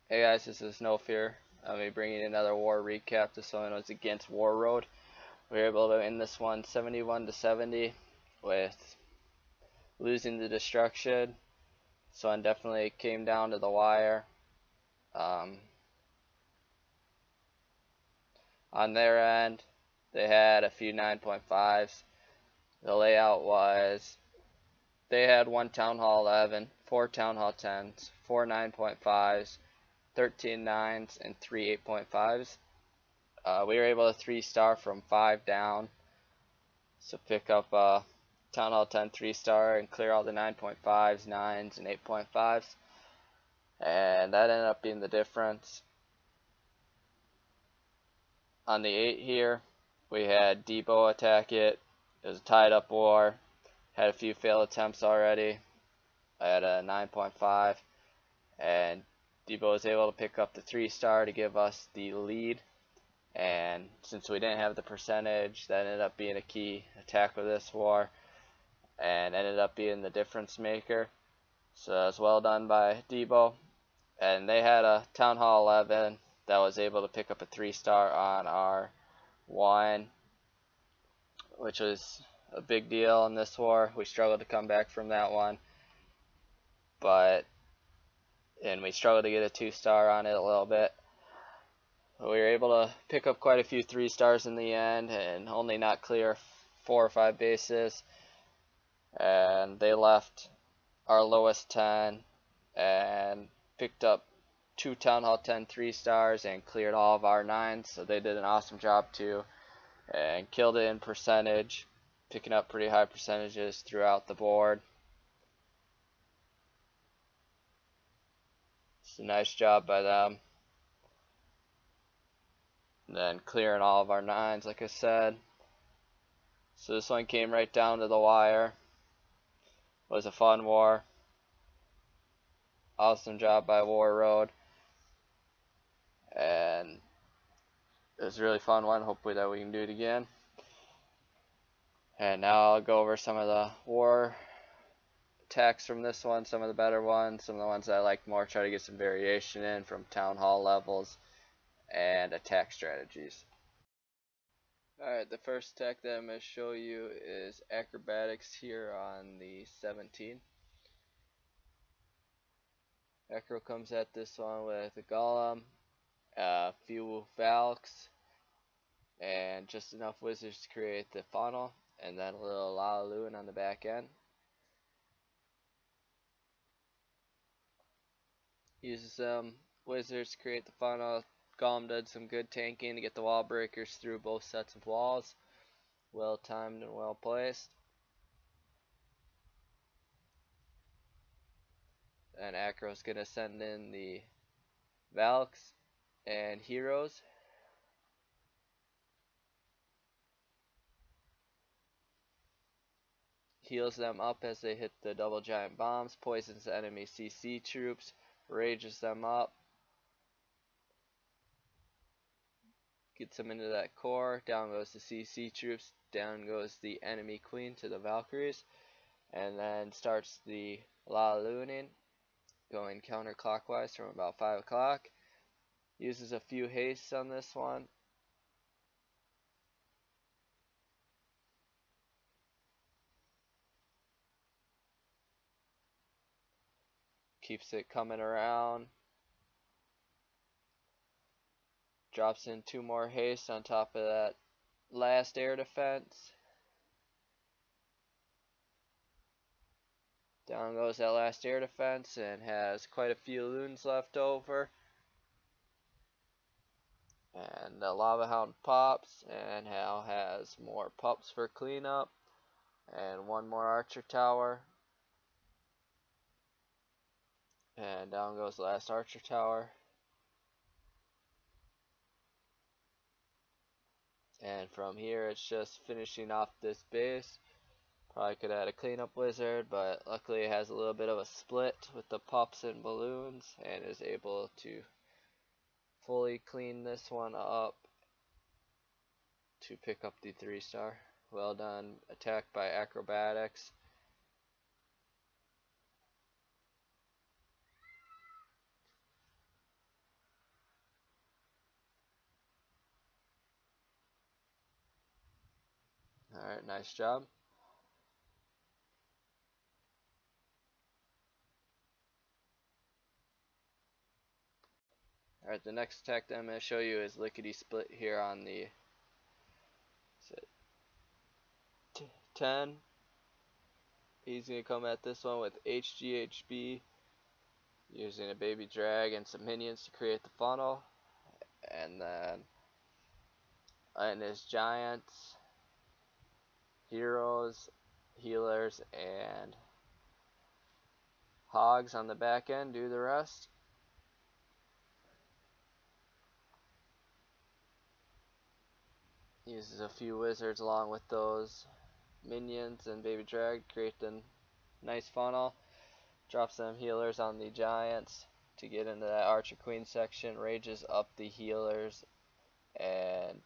Hey guys, this is No Fear. I'll be bringing another war recap. This one was against Warroad. We were able to win this one 71 to 70 with losing the destruction. This one definitely came down to the wire. On their end, they had a few 9.5s. The layout was they had one Town Hall 11, 4 Town Hall 10s, 4 9.5s, 13 9s, and 3 8.5s. We were able to 3-star from 5 down, so pick up Town Hall 10 3-star and clear all the 9.5s, 9s, and 8.5s, and that ended up being the difference. On the 8 here, we had Debo attack it. It was a tied up war, had a few failed attempts already. I had a 9.5, and Debo was able to pick up the 3-star to give us the lead. And since we didn't have the percentage, that ended up being a key attack of this war and ended up being the difference maker. So it was well done by Debo. And they had a Town Hall 11 that was able to pick up a 3-star on our 1, which was a big deal in this war. We struggled to come back from that one, and we struggled to get a 2-star on it a little bit. We were able to pick up quite a few 3-stars in the end and only not clear 4 or 5 bases. And they left our lowest 10 and picked up 2 Town Hall 10 3-stars and cleared all of our 9s. So they did an awesome job too and killed it in percentage, picking up pretty high percentages throughout the board. It's a nice job by them. And then clearing all of our 9s, like I said. So this one came right down to the wire. It was a fun war. Awesome job by Warroad. And it was a really fun one. Hopefully that we can do it again. And now I'll go over some of the war attacks from this one, some of the better ones, some of the ones that I like more, try to get some variation in from Town Hall levels and attack strategies. Alright, the first attack that I'm going to show you is acrobatics here on the 17. Acro comes at this one with a golem, a few Valks, and just enough wizards to create the funnel, and then a little Lalaluin on the back end. Uses some wizards to create the funnel. Golem did some good tanking to get the wall breakers through both sets of walls. Well timed and well placed. And Acro's going to send in the Valks and Heroes. Heals them up as they hit the double giant bombs, poisons the enemy CC troops, rages them up, gets them into that core, down goes the CC troops, down goes the enemy queen to the Valkyries, and then starts the Lalaluining, going counterclockwise from about 5 o'clock. Uses a few hastes on this one. Keeps it coming around. Drops in 2 more haste on top of that last air defense. Down goes that last air defense and has quite a few loons left over. And the Lava Hound pops and now has more pups for cleanup. And 1 more archer tower. And down goes the last archer tower. And from here it's just finishing off this base. Probably could add a cleanup wizard, but luckily it has a little bit of a split with the pups and balloons and is able to fully clean this one up to pick up the 3-star. Well done attack by acrobatics. Alright, nice job. Alright, the next attack that I'm going to show you is Lickety Split here on the 10. He's going to come at this one with HGHB, using a baby drag and some minions to create the funnel. And then in his giants, heroes, healers, and hogs on the back end do the rest. Uses a few wizards along with those minions and baby drag, create the nice funnel. Drops them healers on the giants to get into that archer queen section. Rages up the healers and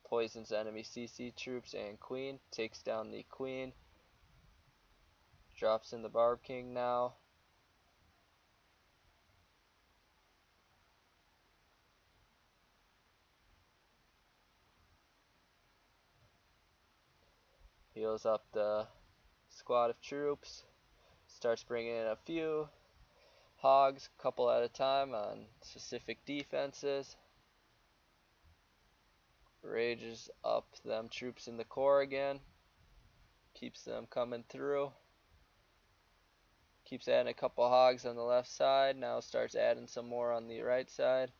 poisons enemy CC troops and queen. Takes down the queen. Drops in the Barb King now. Heals up the squad of troops. Starts bringing in a few hogs, a couple at a time on specific defenses. Rages up them troops in the core again. Keeps them coming through. Keeps adding a couple hogs on the left side. Now starts adding some more on the right side.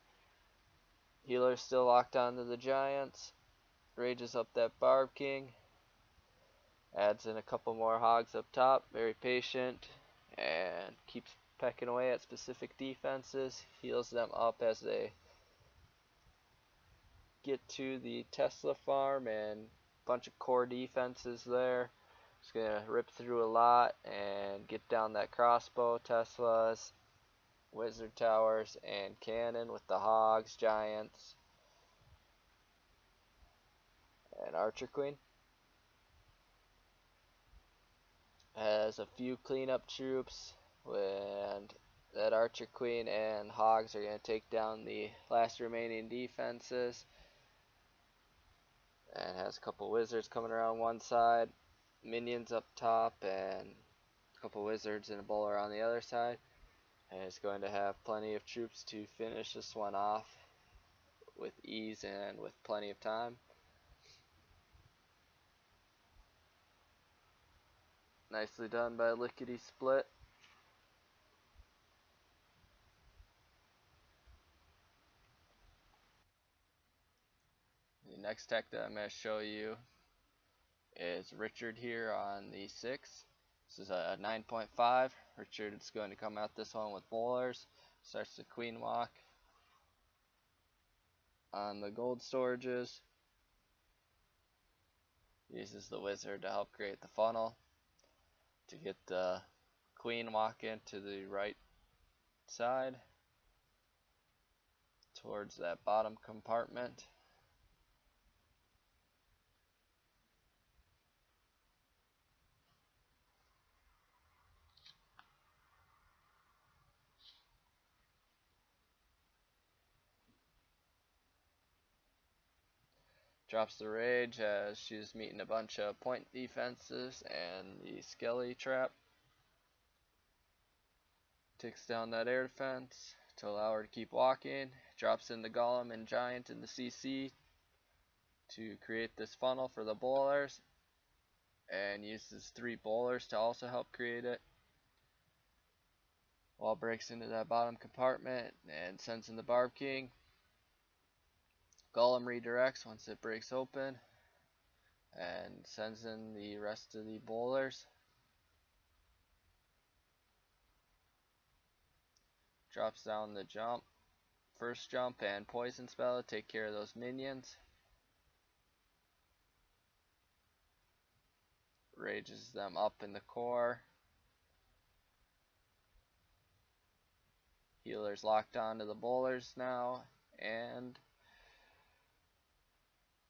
Healer's still locked onto the giants. Rages up that Barb King. Adds in a couple more hogs up top. Very patient. And keeps pecking away at specific defenses. Heals them up as they get to the Tesla farm, and a bunch of core defenses there. Just gonna rip through a lot and get down that crossbow, Teslas, wizard towers, and cannon with the hogs, giants, and archer queen. Has a few cleanup troops, and that archer queen and hogs are gonna take down the last remaining defenses. And has a couple wizards coming around one side, minions up top, and a couple wizards and a bowler on the other side. And it's going to have plenty of troops to finish this one off with ease and with plenty of time. Nicely done by Lickety Split. The next tech that I'm going to show you is Richard here on the 6. This is a 9.5. Richard is going to come out this one with bowlers. Starts the queen walk on the gold storages. Uses the wizard to help create the funnel to get the queen walk into the right side towards that bottom compartment. Drops the rage as she's meeting a bunch of point defenses and the skelly trap. Takes down that air defense to allow her to keep walking. Drops in the golem and giant in the CC to create this funnel for the bowlers, and uses 3 bowlers to also help create it. Wall breaks into that bottom compartment and sends in the Barb King. Golem redirects once it breaks open and sends in the rest of the bowlers. Drops down the jump, first jump and poison spell to take care of those minions. Rages them up in the core. Healer's locked onto the bowlers now, and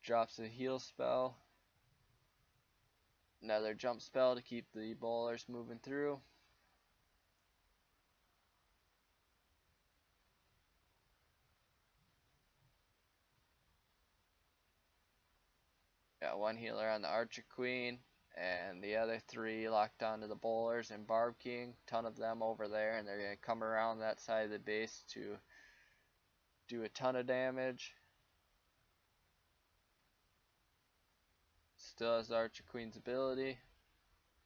drops a heal spell. Another jump spell to keep the bowlers moving through. Yeah, one healer on the Archer Queen, and the other 3 locked onto the bowlers and Barb King. Ton of them over there, and they're going to come around that side of the base to do a ton of damage. Still has the Archer Queen's ability.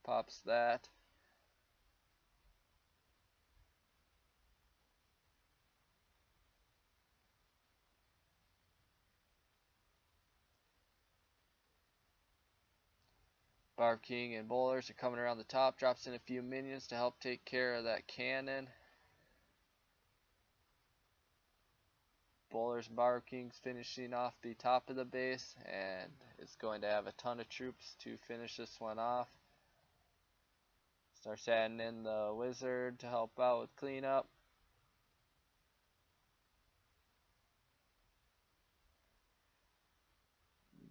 Pops that. Barb King and bowlers are coming around the top. Drops in a few minions to help take care of that cannon. Bowlers and Barb Kings finishing off the top of the base, and it's going to have a ton of troops to finish this one off. Starts adding in the wizard to help out with cleanup.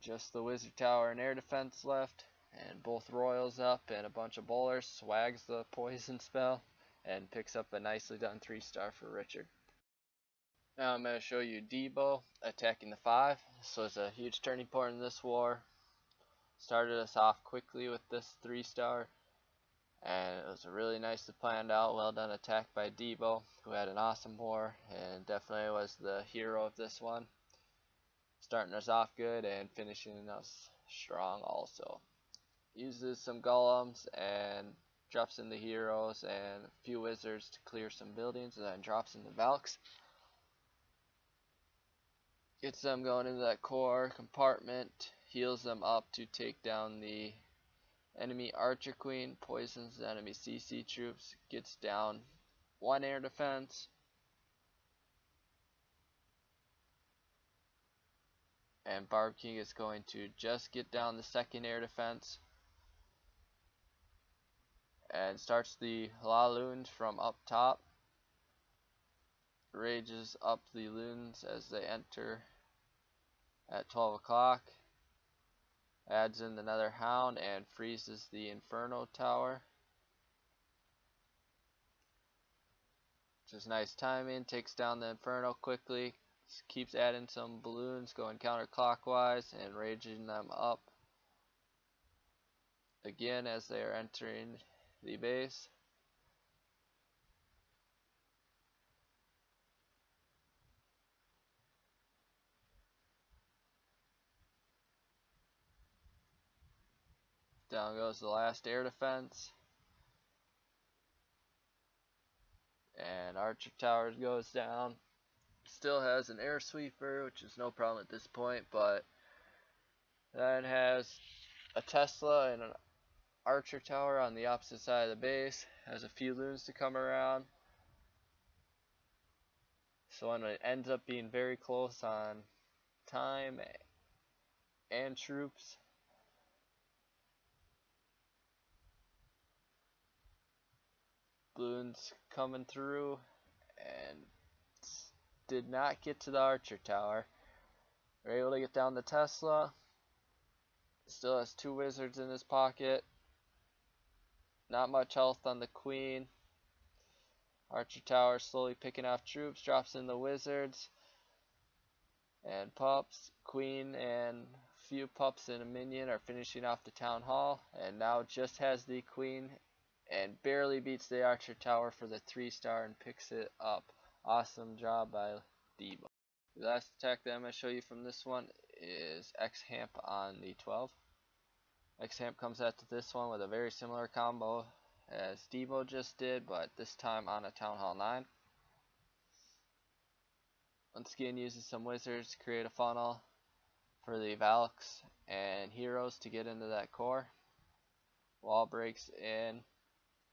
Just the wizard tower and air defense left, and both royals up, and a bunch of bowlers. Swags the poison spell and picks up a nicely done 3-star for Richard. Now I'm going to show you Debo attacking the 5. This was a huge turning point in this war. Started us off quickly with this 3-star, and it was a really nicely planned out, well done attack by Debo, who had an awesome war and definitely was the hero of this one. Starting us off good and finishing us strong also. Uses some golems and drops in the heroes and a few wizards to clear some buildings, and then drops in the Valks. Gets them going into that core compartment, heals them up to take down the enemy Archer Queen, poisons the enemy CC troops, gets down 1 air defense, and Barb King is going to just get down the 2nd air defense, and starts the La Loons from up top. Rages up the loons as they enter at 12 o'clock. Adds in another hound and freezes the Inferno tower. Just nice timing. Takes down the Inferno quickly. Keeps adding some balloons going counterclockwise and raging them up again as they are entering the base. Down goes the last air defense, and Archer Tower goes down. Still has an air sweeper, which is no problem at this point, but then has a Tesla and an Archer Tower on the opposite side of the base. Has a few loons to come around, so when it ends up being very close on time and troops, balloons coming through and did not get to the Archer Tower. We're able to get down the Tesla. Still has 2 wizards in his pocket. Not much health on the Queen. Archer Tower slowly picking off troops. Drops in the wizards and pups. Queen and a few pups and a minion are finishing off the town hall, and now just has the Queen and barely beats the Archer Tower for the 3-star and picks it up. Awesome job by Debo. The last attack that I'm going to show you from this one is X-Hamp on the 12. X-Hamp comes out to this one with a very similar combo as Debo just did, but this time on a Town Hall 9. Once again, uses some wizards to create a funnel for the Valks and heroes to get into that core. Wall breaks in,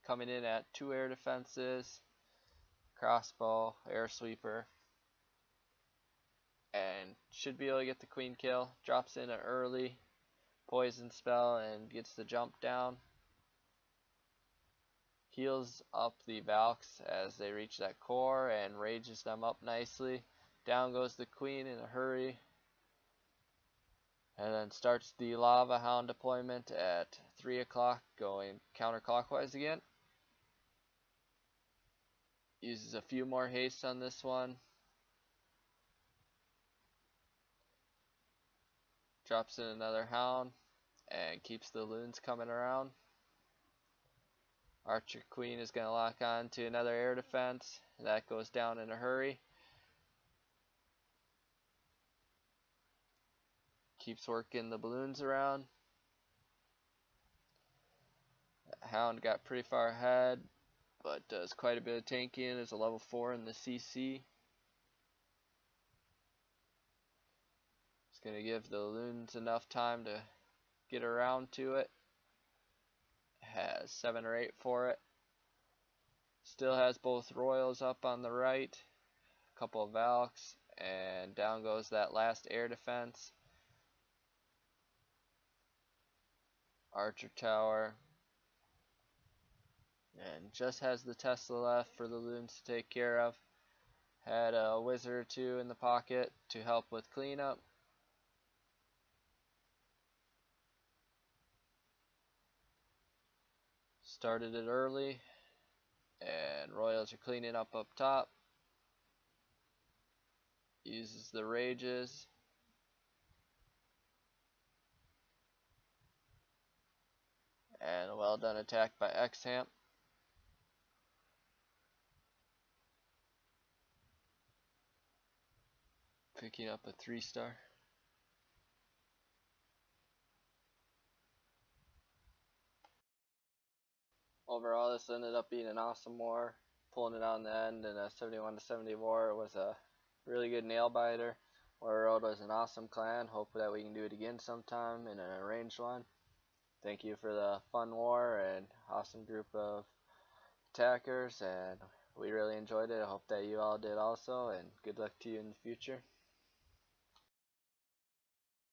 coming in at 2 air defenses, crossbow, air sweeper, and should be able to get the Queen kill. Drops in an early poison spell and gets the jump down. Heals up the Valks as they reach that core and rages them up nicely. Down goes the Queen in a hurry, and then starts the Lava Hound deployment at 3 o'clock, going counterclockwise again. Uses a few more haste on this one. Drops in another Hound and keeps the loons coming around. Archer Queen is going to lock on to another air defense. That goes down in a hurry. Keeps working the balloons around. Hound got pretty far ahead, but does quite a bit of tanking. Is a level 4 in the CC. It's going to give the loons enough time to get around to it. Has 7 or 8 for it. Still has both royals up on the right, a couple of valks, and down goes that last air defense. Archer tower, and just has the Tesla left for the loons to take care of. Had a wizard or two in the pocket to help with cleanup. Started it early, and royals are cleaning up top. Uses the rages. And a well done attack by Xhamp. Picking up a 3-star. Overall, this ended up being an awesome war. Pulling it out in the end in a 71-70 war. It was a really good nail biter. Warroad was an awesome clan. Hope that we can do it again sometime in an arranged one. Thank you for the fun war and awesome group of attackers, and we really enjoyed it. I hope that you all did also, and good luck to you in the future.